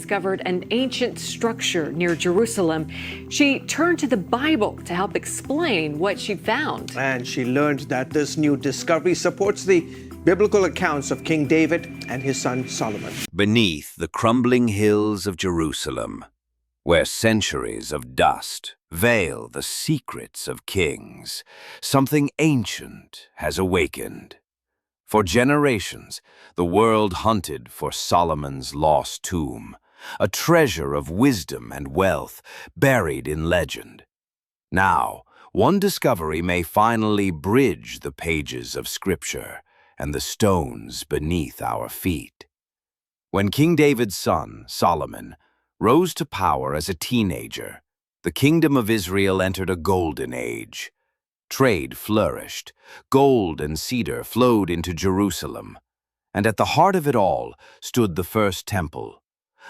discovered an ancient structure near Jerusalem. She turned to the Bible to help explain what she found. And she learned that this new discovery supports the biblical accounts of King David and his son Solomon. Beneath the crumbling hills of Jerusalem, where centuries of dust veil the secrets of kings, something ancient has awakened. For generations, the world hunted for Solomon's lost tomb, a treasure of wisdom and wealth buried in legend. Now, one discovery may finally bridge the pages of Scripture and the stones beneath our feet. When King David's son, Solomon, rose to power as a teenager, the kingdom of Israel entered a golden age. Trade flourished, gold and cedar flowed into Jerusalem, and at the heart of it all stood the first temple,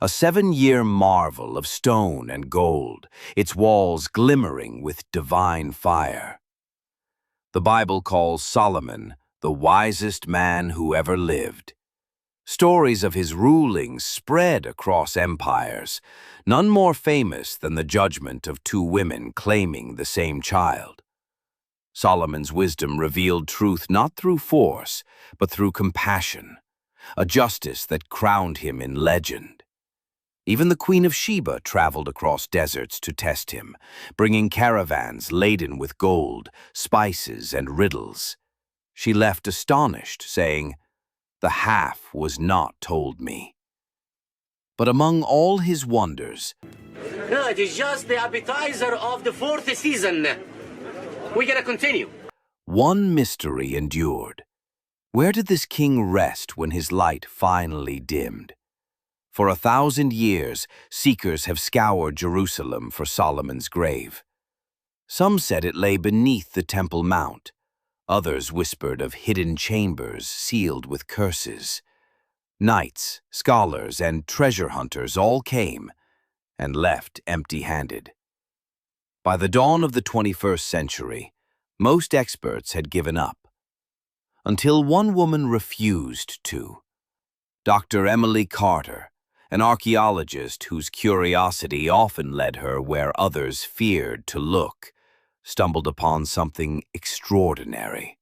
a 7-year marvel of stone and gold, its walls glimmering with divine fire. The Bible calls Solomon the wisest man who ever lived. Stories of his rulings spread across empires, none more famous than the judgment of 2 women claiming the same child. Solomon's wisdom revealed truth not through force, but through compassion, a justice that crowned him in legend. Even the Queen of Sheba traveled across deserts to test him, bringing caravans laden with gold, spices, and riddles. She left astonished, saying, "The half was not told me." But among all his wonders, No, it is just the appetizer of the 4th season. We gotta continue. one mystery endured. Where did this king rest when his light finally dimmed? For 1,000 years, seekers have scoured Jerusalem for Solomon's grave. Some said it lay beneath the Temple Mount. Others whispered of hidden chambers sealed with curses. Knights, scholars, and treasure hunters all came and left empty-handed. By the dawn of the 21st century, most experts had given up, until one woman refused to. Dr. Emily Carter, an archaeologist whose curiosity often led her where others feared to look, stumbled upon something extraordinary.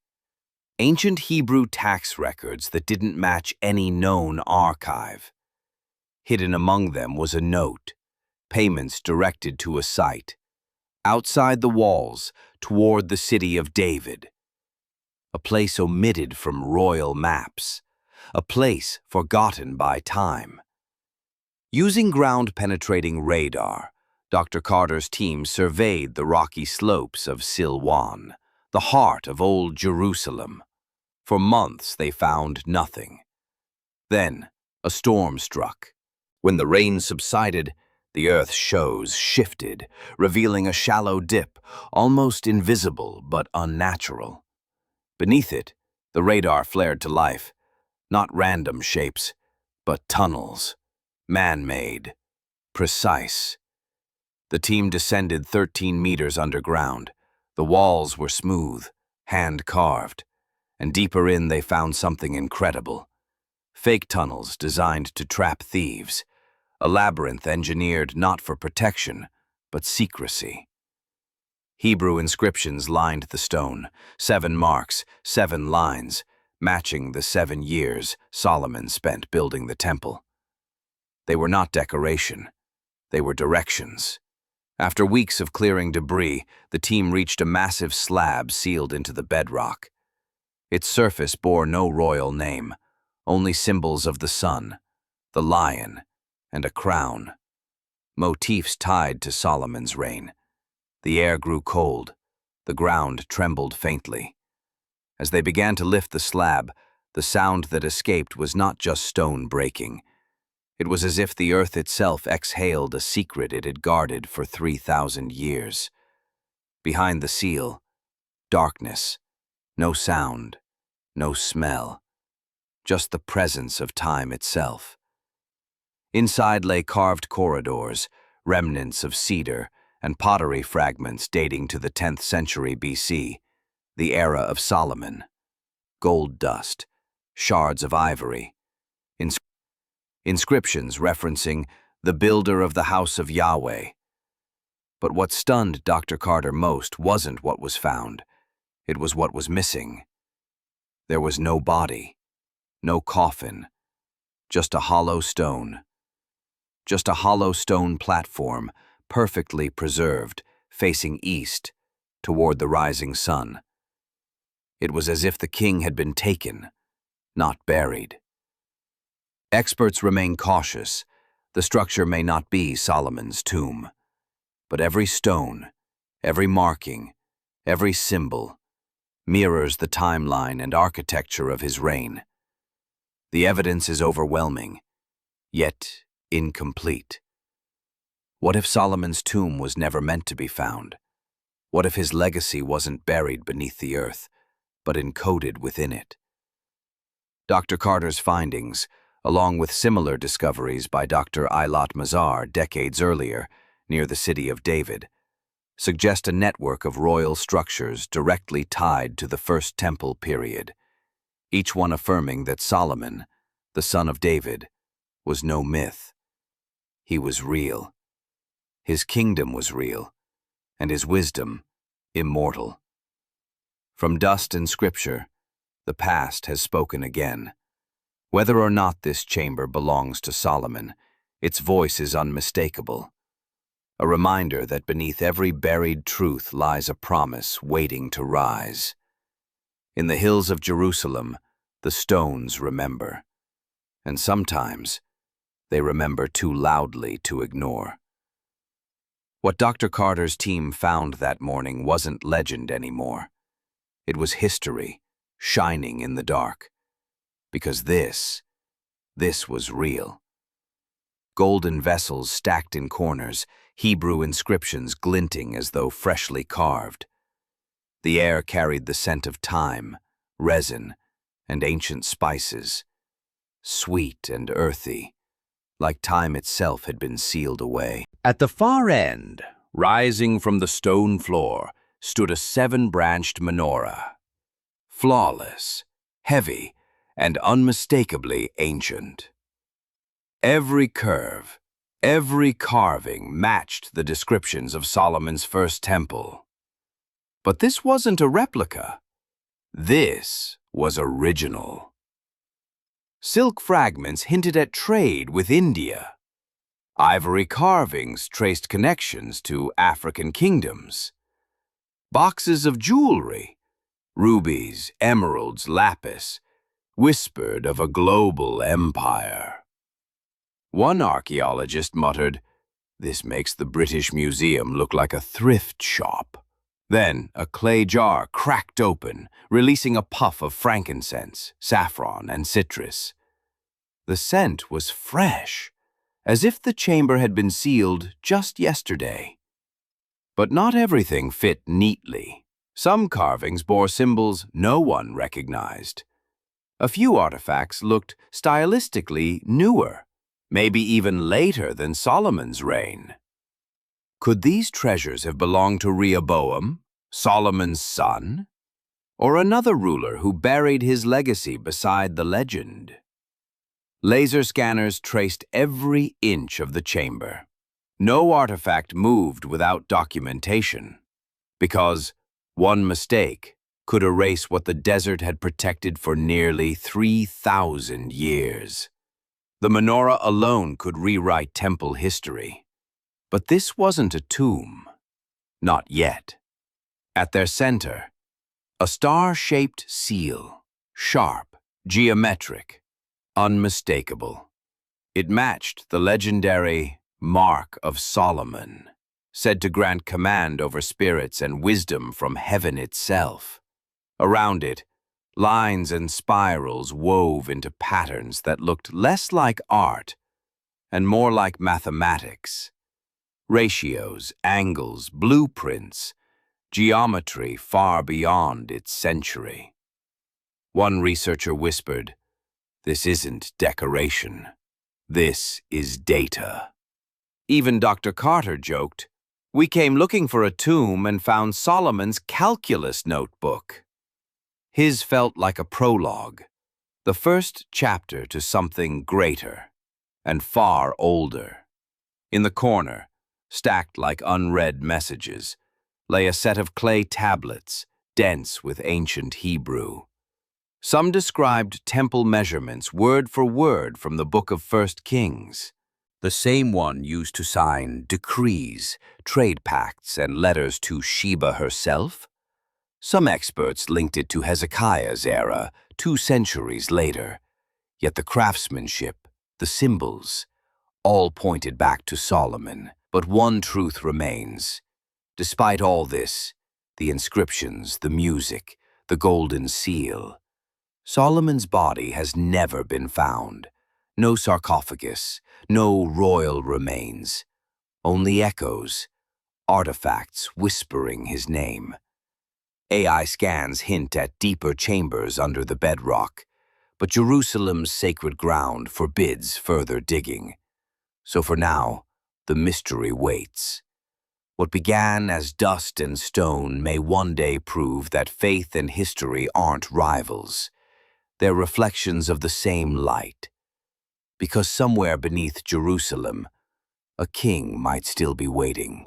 Ancient Hebrew tax records that didn't match any known archive. Hidden among them was a note, payments directed to a site, outside the walls toward the city of David. A place omitted from royal maps, a place forgotten by time. Using ground-penetrating radar, Dr. Carter's team surveyed the rocky slopes of Silwan, the heart of old Jerusalem. For months they found nothing. Then a storm struck. When the rain subsided, the earth's shows shifted, revealing a shallow dip, almost invisible but unnatural. Beneath it, the radar flared to life, not random shapes, but tunnels. Man-made, precise. The team descended 13 meters underground. The walls were smooth, hand-carved, and deeper in they found something incredible. Fake tunnels designed to trap thieves, a labyrinth engineered not for protection, but secrecy. Hebrew inscriptions lined the stone, 7 marks, 7 lines, matching the 7 years Solomon spent building the temple. They were not decoration, they were directions. After weeks of clearing debris, the team reached a massive slab sealed into the bedrock. Its surface bore no royal name, only symbols of the sun, the lion, and a crown. Motifs tied to Solomon's reign. The air grew cold, the ground trembled faintly. As they began to lift the slab, the sound that escaped was not just stone breaking. It was as if the earth itself exhaled a secret it had guarded for 3,000 years. Behind the seal, darkness, no sound, no smell, just the presence of time itself. Inside lay carved corridors, remnants of cedar, and pottery fragments dating to the 10th century BC, the era of Solomon. Gold dust, shards of ivory, inscriptions referencing the builder of the house of Yahweh. But what stunned Dr. Carter most wasn't what was found. It was what was missing. There was no body, no coffin, just a hollow stone. Just a hollow stone platform, perfectly preserved, facing east, toward the rising sun. It was as if the king had been taken, not buried. Experts remain cautious. The structure may not be Solomon's tomb. But every stone, every marking, every symbol mirrors the timeline and architecture of his reign. The evidence is overwhelming, yet incomplete. What if Solomon's tomb was never meant to be found? What if his legacy wasn't buried beneath the earth, but encoded within it? Dr. Carter's findings, along with similar discoveries by Dr. Eilat Mazar decades earlier near the city of David, suggest a network of royal structures directly tied to the First Temple period, each one affirming that Solomon, the son of David, was no myth. He was real. His kingdom was real, and his wisdom immortal. From dust and scripture, the past has spoken again. Whether or not this chamber belongs to Solomon, its voice is unmistakable. A reminder that beneath every buried truth lies a promise waiting to rise. In the hills of Jerusalem, the stones remember. And sometimes, they remember too loudly to ignore. What Dr. Carter's team found that morning wasn't legend anymore. It was history, shining in the dark. Because this was real. Golden vessels stacked in corners, Hebrew inscriptions glinting as though freshly carved. The air carried the scent of thyme, resin, and ancient spices, sweet and earthy, like time itself had been sealed away. At the far end, rising from the stone floor, stood a 7-branched menorah. Flawless, heavy, and unmistakably ancient. Every curve, every carving matched the descriptions of Solomon's first temple. But this wasn't a replica. This was original. Silk fragments hinted at trade with India. Ivory carvings traced connections to African kingdoms. Boxes of jewelry, rubies, emeralds, lapis, whispered of a global empire. One archaeologist muttered, "This makes the British Museum look like a thrift shop." Then a clay jar cracked open, releasing a puff of frankincense, saffron, and citrus. The scent was fresh, as if the chamber had been sealed just yesterday. But not everything fit neatly. Some carvings bore symbols no one recognized. A few artifacts looked stylistically newer, maybe even later than Solomon's reign. Could these treasures have belonged to Rehoboam, Solomon's son, or another ruler who buried his legacy beside the legend? Laser scanners traced every inch of the chamber. No artifact moved without documentation, because one mistake could erase what the desert had protected for nearly 3,000 years. The menorah alone could rewrite temple history. But this wasn't a tomb. Not yet. At their center, a star-shaped seal, sharp, geometric, unmistakable. It matched the legendary Mark of Solomon, said to grant command over spirits and wisdom from heaven itself. Around it, lines and spirals wove into patterns that looked less like art and more like mathematics. Ratios, angles, blueprints, geometry far beyond its century. One researcher whispered, "This isn't decoration. This is data." Even Dr. Carter joked, "We came looking for a tomb and found Solomon's calculus notebook." His felt like a prologue, the first chapter to something greater and far older. In the corner, stacked like unread messages, lay a set of clay tablets, dense with ancient Hebrew. Some described temple measurements word for word from the Book of 1 Kings, the same one used to sign decrees, trade pacts, and letters to Sheba herself. Some experts linked it to Hezekiah's era, 2 centuries later, yet the craftsmanship, the symbols, all pointed back to Solomon. But one truth remains. Despite all this, the inscriptions, the music, the golden seal, Solomon's body has never been found. No sarcophagus, no royal remains, only echoes, artifacts whispering his name. AI scans hint at deeper chambers under the bedrock, but Jerusalem's sacred ground forbids further digging. So for now, the mystery waits. What began as dust and stone may one day prove that faith and history aren't rivals. They're reflections of the same light. Because somewhere beneath Jerusalem, a king might still be waiting.